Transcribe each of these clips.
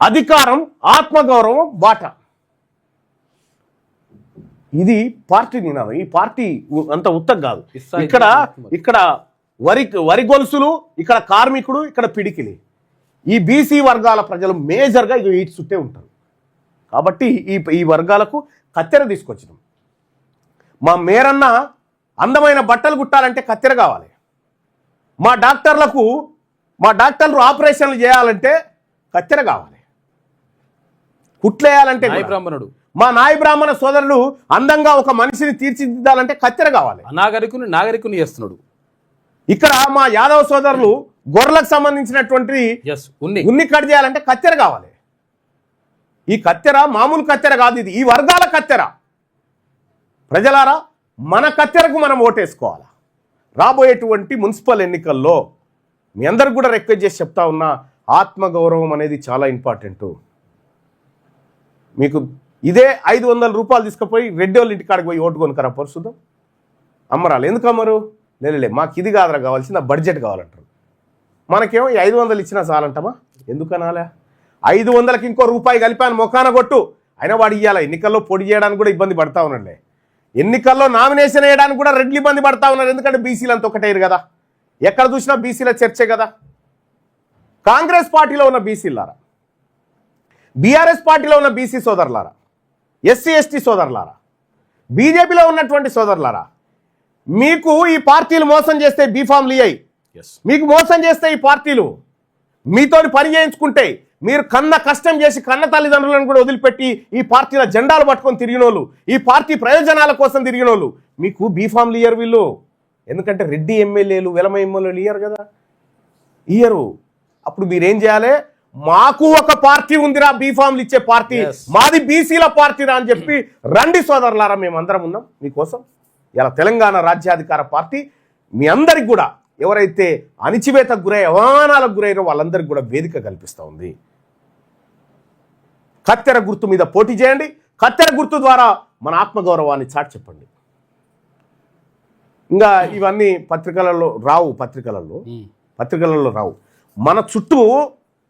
అధికారం, ఆత్మగౌరవం, బాట. ఇది పార్టీ నినాదం. ఈ పార్టీ అంత ఉత్తగ కాదు. ఇక్కడ వరి గొలుసులు, ఇక్కడ కార్మికుడు, ఇక్కడ పిడికిలి. ఈ బీసీ వర్గాల ప్రజలు మేజర్గా వీటి చుట్టే ఉంటారు. కాబట్టి ఈ వర్గాలకు కత్తెర తీసుకొచ్చినాం. మా మేరన్న అందమైన బట్టలు కుట్టాలంటే కత్తెర కావాలి. మా డాక్టర్లు ఆపరేషన్లు చేయాలంటే కత్తెర కావాలి. కుట్లేయాలంటే మా నాయ బ్రాహ్మణ సోదరులు అందంగా ఒక మనిషిని తీర్చిదిద్దాలంటే కత్తెర కావాలి. నాగరికుని చేస్తున్నాడు. ఇక్కడ మా యాదవ సోదరులు గొర్రెలకు సంబంధించినటువంటి ఉన్ని కట్ చేయాలంటే కత్తెర కావాలి. ఈ కత్తెర మామూలు కత్తెర కాదు, ఇది ఈ వర్గాల కత్తెర. ప్రజలారా, మన కత్తెరకు మనం ఓటేసుకోవాలా. రాబోయేటువంటి మున్సిపల్ ఎన్నికల్లో మీ అందరికి కూడా రిక్వెస్ట్ చేసి చెప్తా ఉన్నా, ఆత్మగౌరవం అనేది చాలా ఇంపార్టెంట్. మీకు ఇదే 500 రూపాయలు తీసుకుపోయి రెడ్డి వాళ్ళ ఇంటికాడికి పోయి ఓటు కొనుక్కరా పరుస్తుందాం. అమ్మరాలు ఎందుకు అమ్మరు? లేలే, మాకు ఇది కాదురా కావాల్సింది, బడ్జెట్ కావాలంటారు. మనకేమో 500 ఇచ్చినా చాలంటామా? ఎందుకనాలే? 500కి ఇంకో రూపాయి కలిపాను మొఖాన కొట్టు అయినా వాడు ఇవ్వాలి. ఎన్నికల్లో పొడి చేయడానికి కూడా ఇబ్బంది పడతా ఉన్నాడులే. ఎన్నికల్లో నామినేషన్ వేయడానికి కూడా రెడ్లు ఇబ్బంది పడతా ఉన్నారు. ఎందుకంటే బీసీలు అంతా ఒకటేరు కదా. ఎక్కడ చూసినా బీసీల చర్చే కదా. కాంగ్రెస్ పార్టీలో ఉన్న బీసీలారా, బీఆర్ఎస్ పార్టీలో ఉన్న బీసీ సోదరులారా, ఎస్సీ ఎస్టీ సోదరులారా, బీజేపీలో ఉన్నటువంటి సోదరులారా, మీకు ఈ పార్టీలు మోసం చేస్తే బీఫామ్లు ఇయ్యాయి. మీకు మోసం చేస్తే ఈ పార్టీలు మీతో పని చేయించుకుంటే, మీరు కన్న కష్టం చేసి కన్న తల్లిదండ్రులను కూడా వదిలిపెట్టి ఈ పార్టీల జెండాలు పట్టుకొని తిరిగినోళ్ళు, ఈ పార్టీ ప్రయోజనాల కోసం తిరిగినోళ్ళు మీకు బీఫామ్లు ఇయ్యరు వీళ్ళు. ఎందుకంటే రెడ్డి ఎమ్మెల్యేలు, వెలమ ఎమ్మెల్యేలు ఇయ్యరు కదా, ఇయ్యరు. అప్పుడు మీరేం చేయాలి? మాకు ఒక పార్టీ ఉందిరా, బీఫామ్లు ఇచ్చే పార్టీ, మాది బీసీల పార్టీరా అని చెప్పి రండి సోదరులారా, మేమందరం ఉన్నాం మీకోసం. ఇలా తెలంగాణ రాజ్యాధికార పార్టీ మీ అందరికి కూడా, ఎవరైతే అణిచివేతకు గురై అవమానాలకు గురైరో వాళ్ళందరికీ కూడా వేదిక కల్పిస్తూ ఉంది. కత్తెర గుర్తు మీద పోటీ చేయండి. కత్తెర గుర్తు ద్వారా మన ఆత్మగౌరవాన్ని చాటి చెప్పండి. ఇంకా ఇవన్నీ పత్రికలలో రావు.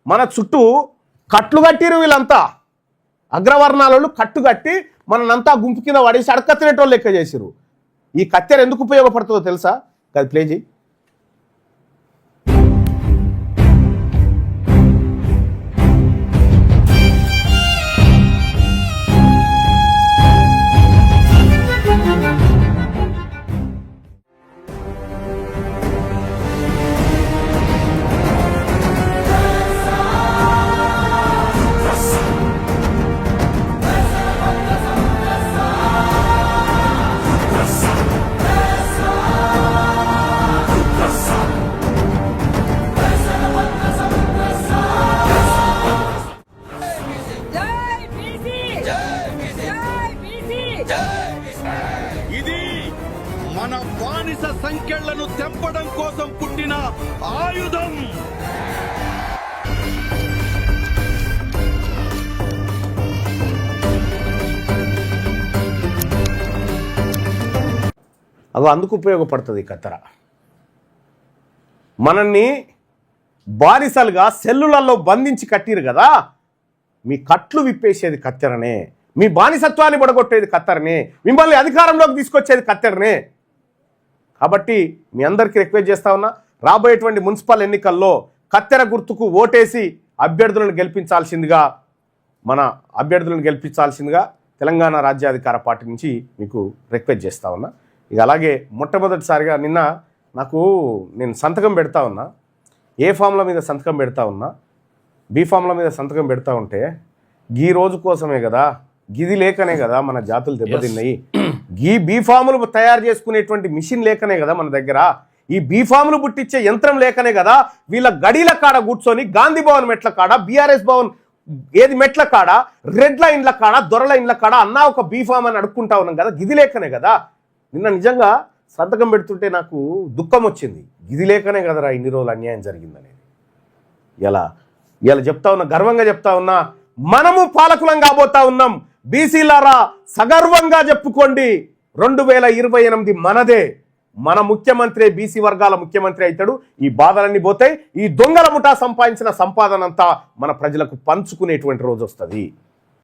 మన చుట్టూ కట్లు కట్టిరు వీళ్ళంతా. అగ్రవర్ణాలలో కట్టు కట్టి మనంతా గుంపు కింద పడేసి అడకత్తినేటోళ్ళు లెక్క చేసిరు. ఈ కత్తెర ఎందుకు ఉపయోగపడుతుందో తెలుసా? అది ప్లే చేయి. ఇది మన బానిస సంఖ్యలను తెంపడం కోసం పుట్టిన ఆయుధం. అవి అందుకు ఉపయోగపడుతుంది ఈ కత్తెర. మనల్ని బానిసలుగా సెల్లులలో బంధించి కట్టిరు కదా, మీ కట్లు విప్పేసేది కత్తెరనే, మీ బానిసత్వాన్ని పడగొట్టేది కత్తెరనే, మిమ్మల్ని అధికారంలోకి తీసుకొచ్చేది కత్తెరనే. కాబట్టి మీ అందరికీ రిక్వెస్ట్ చేస్తా ఉన్నా, రాబోయేటువంటి మున్సిపల్ ఎన్నికల్లో కత్తెర గుర్తుకు ఓటేసి అభ్యర్థులను గెలిపించాల్సిందిగా తెలంగాణ రాజ్యాధికార పార్టీ నుంచి మీకు రిక్వెస్ట్ చేస్తా ఉన్నా. ఇక అలాగే మొట్టమొదటిసారిగా నిన్న నేను సంతకం పెడతా ఉన్నా. ఏ ఫామ్ల మీద సంతకం పెడతా ఉన్నా? బీ ఫామ్ల మీద సంతకం పెడతా ఉంటే ఈ రోజు కోసమే కదా, గిది లేకనే కదా మన జాతులు దెబ్బతిన్నాయి. ఈ బీఫాములు తయారు చేసుకునేటువంటి మిషన్ లేకనే కదా మన దగ్గర, ఈ బీఫాములు పుట్టించే యంత్రం లేకనే కదా వీళ్ళ గడీల కాడ కూర్చొని గాంధీ భవన్ మెట్ల కాడ, బీఆర్ఎస్ భవన్ మెట్ల కాడ, రెడ్ల ఇండ్ల కాడ, దొరల ఇండ్ల కాడ అన్నా ఒక బీఫామ్ అని అడుక్కుంటా ఉన్నాం కదా, గిది లేకనే కదా. నిన్న నిజంగా సంతకం పెడుతుంటే నాకు దుఃఖం వచ్చింది. గిది లేకనే కదరా ఇన్ని రోజులు అన్యాయం జరిగిందనేది. ఇలా చెప్తా ఉన్నా, గర్వంగా చెప్తా ఉన్నా, మనము పాలకులం కాబోతా ఉన్నాం. బీసీలారా సగర్వంగా చెప్పుకోండి, 2028 మనదే. మన ముఖ్యమంత్రి బీసీ వర్గాల ముఖ్యమంత్రి అవుతాడు. ఈ బాధలన్నీ పోతాయి. ఈ దొంగల ముఠా సంపాదించిన సంపాదన అంతా మన ప్రజలకు పంచుకునేటువంటి రోజు వస్తుంది.